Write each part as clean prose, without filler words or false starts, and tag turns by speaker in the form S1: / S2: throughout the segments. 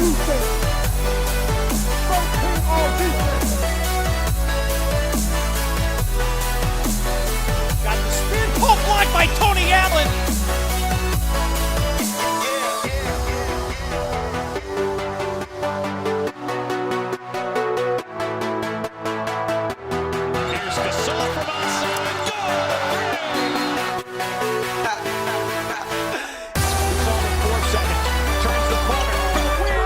S1: Got the spin pull blocked by Tony Allen. Here's Gasol from outside. It's on in 4 seconds. Turns the corner for the win.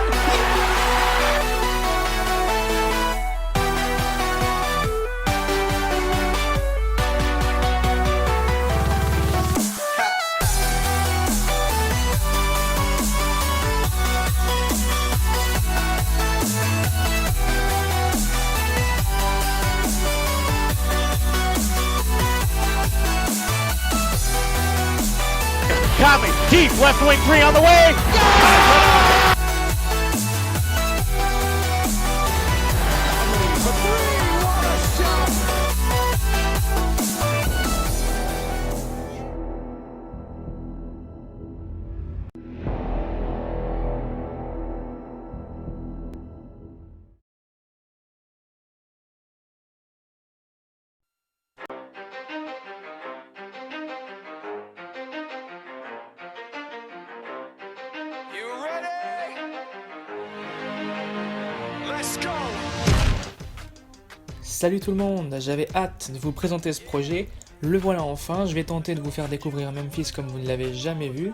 S1: Coming deep, left wing three on the way. You ready? Let's go.
S2: Salut tout le monde, j'avais hâte de vous présenter ce projet, le voilà enfin, je vais tenter de vous faire découvrir Memphis comme vous ne l'avez jamais vu.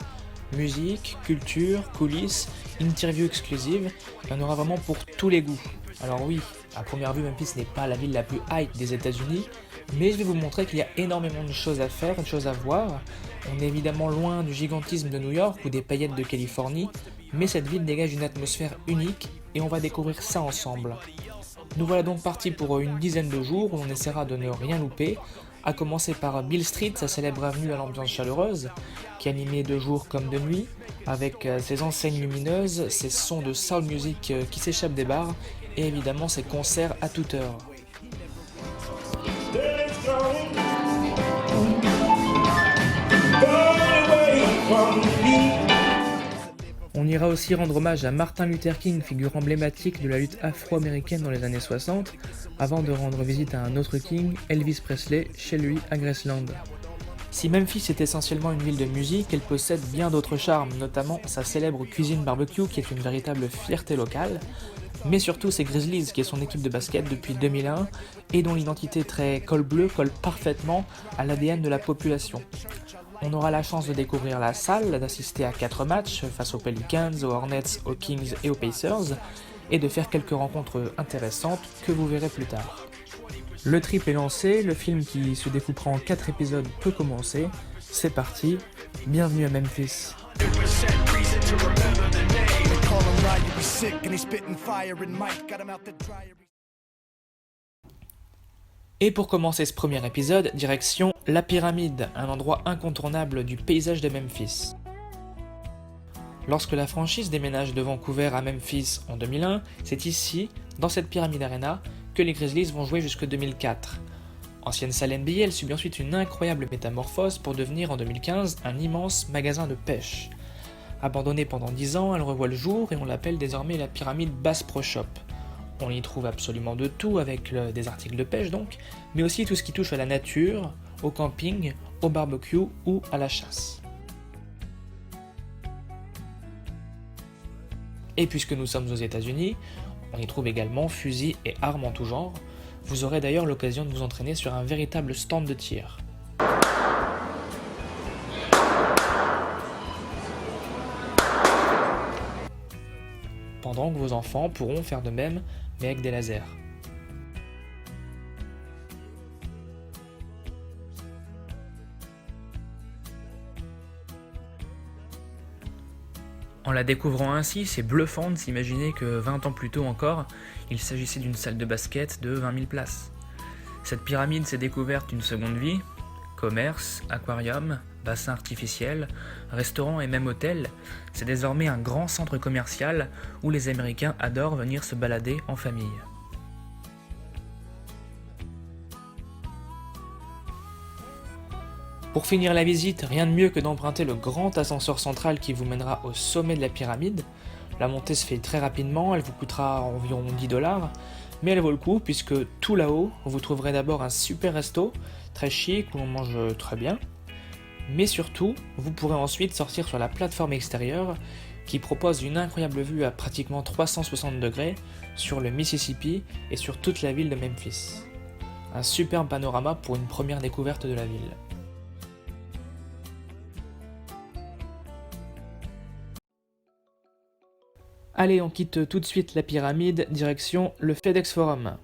S2: Musique, culture, coulisses, interviews exclusives, il y en aura vraiment pour tous les goûts. Alors oui, à première vue Memphis n'est pas la ville la plus hype des États-Unis, mais je vais vous montrer qu'il y a énormément de choses à faire, de choses à voir. On est évidemment loin du gigantisme de New York ou des paillettes de Californie, mais cette ville dégage une atmosphère unique et on va découvrir ça ensemble. Nous voilà donc partis pour une dizaine de jours où on essaiera de ne rien louper, à commencer par Beale Street, sa célèbre avenue à l'ambiance chaleureuse, qui est animée de jour comme de nuit, avec ses enseignes lumineuses, ses sons de soul music qui s'échappent des bars, et évidemment ses concerts à toute heure. On ira aussi rendre hommage à Martin Luther King, figure emblématique de la lutte afro-américaine dans les années 60, avant de rendre visite à un autre King, Elvis Presley, chez lui à Graceland. Si Memphis est essentiellement une ville de musique, elle possède bien d'autres charmes, notamment sa célèbre cuisine barbecue qui est une véritable fierté locale, mais surtout ses Grizzlies qui est son équipe de basket depuis 2001 et dont l'identité très col bleu colle parfaitement à l'ADN de la population. On aura la chance de découvrir la salle, d'assister à 4 matchs face aux Pelicans, aux Hornets, aux Kings et aux Pacers, et de faire quelques rencontres intéressantes que vous verrez plus tard. Le trip est lancé, le film qui se découpera en 4 épisodes peut commencer. C'est parti, bienvenue à Memphis. Et pour commencer ce premier épisode, direction la Pyramide, un endroit incontournable du paysage de Memphis. Lorsque la franchise déménage de Vancouver à Memphis en 2001, c'est ici, dans cette Pyramid Arena, que les Grizzlies vont jouer jusqu'en 2004. Ancienne salle NBA, elle subit ensuite une incroyable métamorphose pour devenir en 2015 un immense magasin de pêche. Abandonnée pendant 10 ans, elle revoit le jour et on l'appelle désormais la Pyramid Bass Pro Shop. On y trouve absolument de tout avec des articles de pêche donc, mais aussi tout ce qui touche à la nature, au camping, au barbecue ou à la chasse. Et puisque nous sommes aux États-Unis, on y trouve également fusils et armes en tout genre. Vous aurez d'ailleurs l'occasion de vous entraîner sur un véritable stand de tir. Pendant que vos enfants pourront faire de même, mais avec des lasers. En la découvrant ainsi, c'est bluffant de s'imaginer que 20 ans plus tôt encore, il s'agissait d'une salle de basket de 20 000 places. Cette pyramide s'est découverte une seconde vie, commerce, aquarium, bassin artificiel, restaurant et même hôtel, c'est désormais un grand centre commercial où les Américains adorent venir se balader en famille. Pour finir la visite, rien de mieux que d'emprunter le grand ascenseur central qui vous mènera au sommet de la pyramide. La montée se fait très rapidement, elle vous coûtera environ 10$, mais elle vaut le coup puisque tout là-haut, vous trouverez d'abord un super resto, très chic, où on mange très bien, mais surtout, vous pourrez ensuite sortir sur la plateforme extérieure qui propose une incroyable vue à pratiquement 360 degrés sur le Mississippi et sur toute la ville de Memphis. Un superbe panorama pour une première découverte de la ville. Allez, on quitte tout de suite la pyramide, direction le FedEx Forum.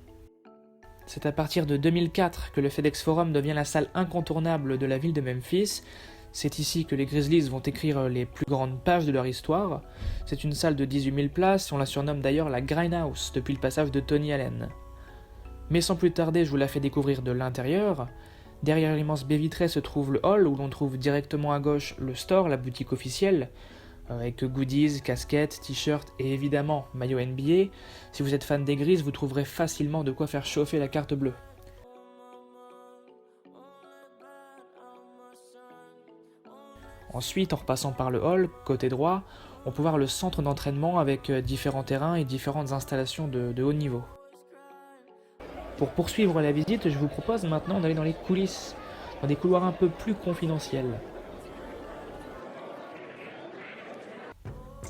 S2: C'est à partir de 2004 que le FedEx Forum devient la salle incontournable de la ville de Memphis. C'est ici que les Grizzlies vont écrire les plus grandes pages de leur histoire. C'est une salle de 18 000 places, on la surnomme d'ailleurs la Grindhouse depuis le passage de Tony Allen. Mais sans plus tarder, je vous la fais découvrir de l'intérieur. Derrière l'immense baie vitrée se trouve le hall où l'on trouve directement à gauche le store, la boutique officielle, avec goodies, casquettes, t-shirts et évidemment maillot NBA. Si vous êtes fan des Grizzlies, vous trouverez facilement de quoi faire chauffer la carte bleue. Ensuite, en repassant par le hall, côté droit, on peut voir le centre d'entraînement avec différents terrains et différentes installations de haut niveau. Pour poursuivre la visite, je vous propose maintenant d'aller dans les coulisses, dans des couloirs un peu plus confidentiels.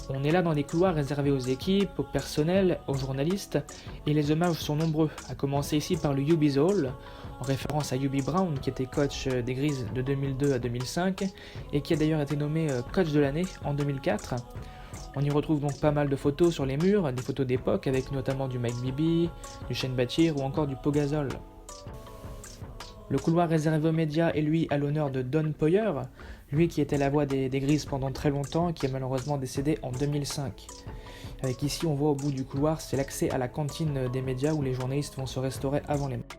S2: On est là dans des couloirs réservés aux équipes, au personnel, aux journalistes, et les hommages sont nombreux, à commencer ici par le Yubi's Hall, en référence à Hubie Brown, qui était coach des Grizzlies de 2002 à 2005, et qui a d'ailleurs été nommé coach de l'année en 2004. On y retrouve donc pas mal de photos sur les murs, des photos d'époque, avec notamment du Mike Bibby, du Shane Battier ou encore du Pau Gasol. Le couloir réservé aux médias est lui à l'honneur de Don Poyer, lui qui était la voix des Grizzlies pendant très longtemps et qui est malheureusement décédé en 2005. Avec ici on voit au bout du couloir, c'est l'accès à la cantine des médias où les journalistes vont se restaurer avant les matchs.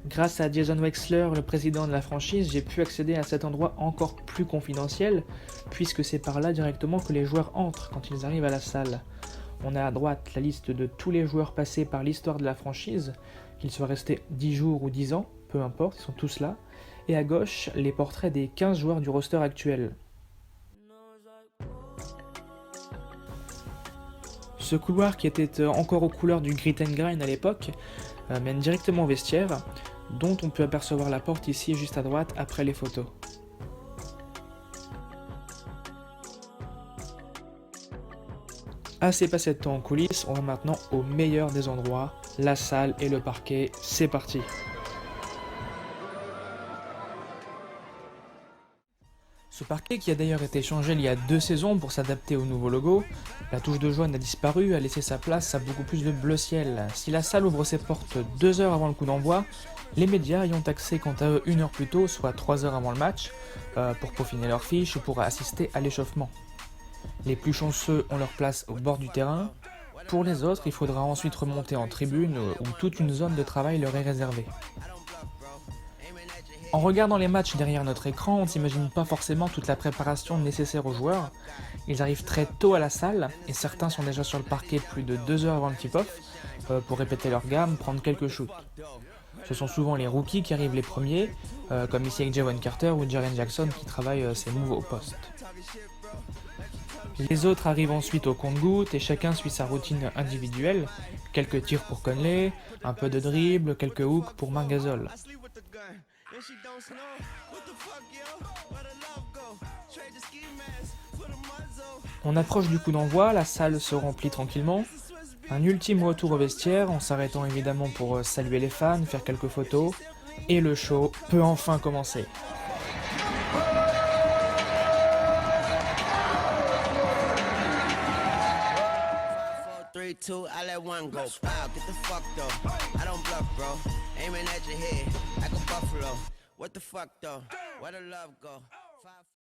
S2: Grâce à Jason Wexler, le président de la franchise, j'ai pu accéder à cet endroit encore plus confidentiel, puisque c'est par là directement que les joueurs entrent quand ils arrivent à la salle. On a à droite la liste de tous les joueurs passés par l'histoire de la franchise, qu'ils soient restés 10 jours ou 10 ans, peu importe, ils sont tous là, et à gauche, les portraits des 15 joueurs du roster actuel. Ce couloir, qui était encore aux couleurs du grit and grind à l'époque, mène directement au vestiaire, dont on peut apercevoir la porte ici juste à droite après les photos. Assez passé de temps en coulisses, on va maintenant au meilleur des endroits, la salle et le parquet, c'est parti. Ce parquet, qui a d'ailleurs été changé il y a 2 saisons pour s'adapter au nouveau logo, la touche de jaune a disparu, a laissé sa place à beaucoup plus de bleu ciel. Si la salle ouvre ses portes 2 heures avant le coup d'envoi, les médias y ont accès quant à eux 1 heure plus tôt, soit 3 heures avant le match, pour peaufiner leurs fiches ou pour assister à l'échauffement. Les plus chanceux ont leur place au bord du terrain. Pour les autres, il faudra ensuite remonter en tribune où toute une zone de travail leur est réservée. En regardant les matchs derrière notre écran, on ne s'imagine pas forcément toute la préparation nécessaire aux joueurs. Ils arrivent très tôt à la salle et certains sont déjà sur le parquet plus de 2 heures avant le tip-off pour répéter leur gamme, prendre quelques shoots. Ce sont souvent les rookies qui arrivent les premiers, comme ici avec Javon Carter ou Jaren Jackson qui travaillent ses moves au poste. Les autres arrivent ensuite au compte-gouttes et chacun suit sa routine individuelle. Quelques tirs pour Conley, un peu de dribble, quelques hooks pour Marc Gasol. On approche du coup d'envoi, la salle se remplit tranquillement. Un ultime retour au vestiaire, en s'arrêtant évidemment pour saluer les fans, faire quelques photos. Et le show peut enfin commencer.
S3: Two, I let one go. Wow, get the fuck though. I don't bluff, bro. Aiming at your head like a buffalo. What the fuck though? Where the love go?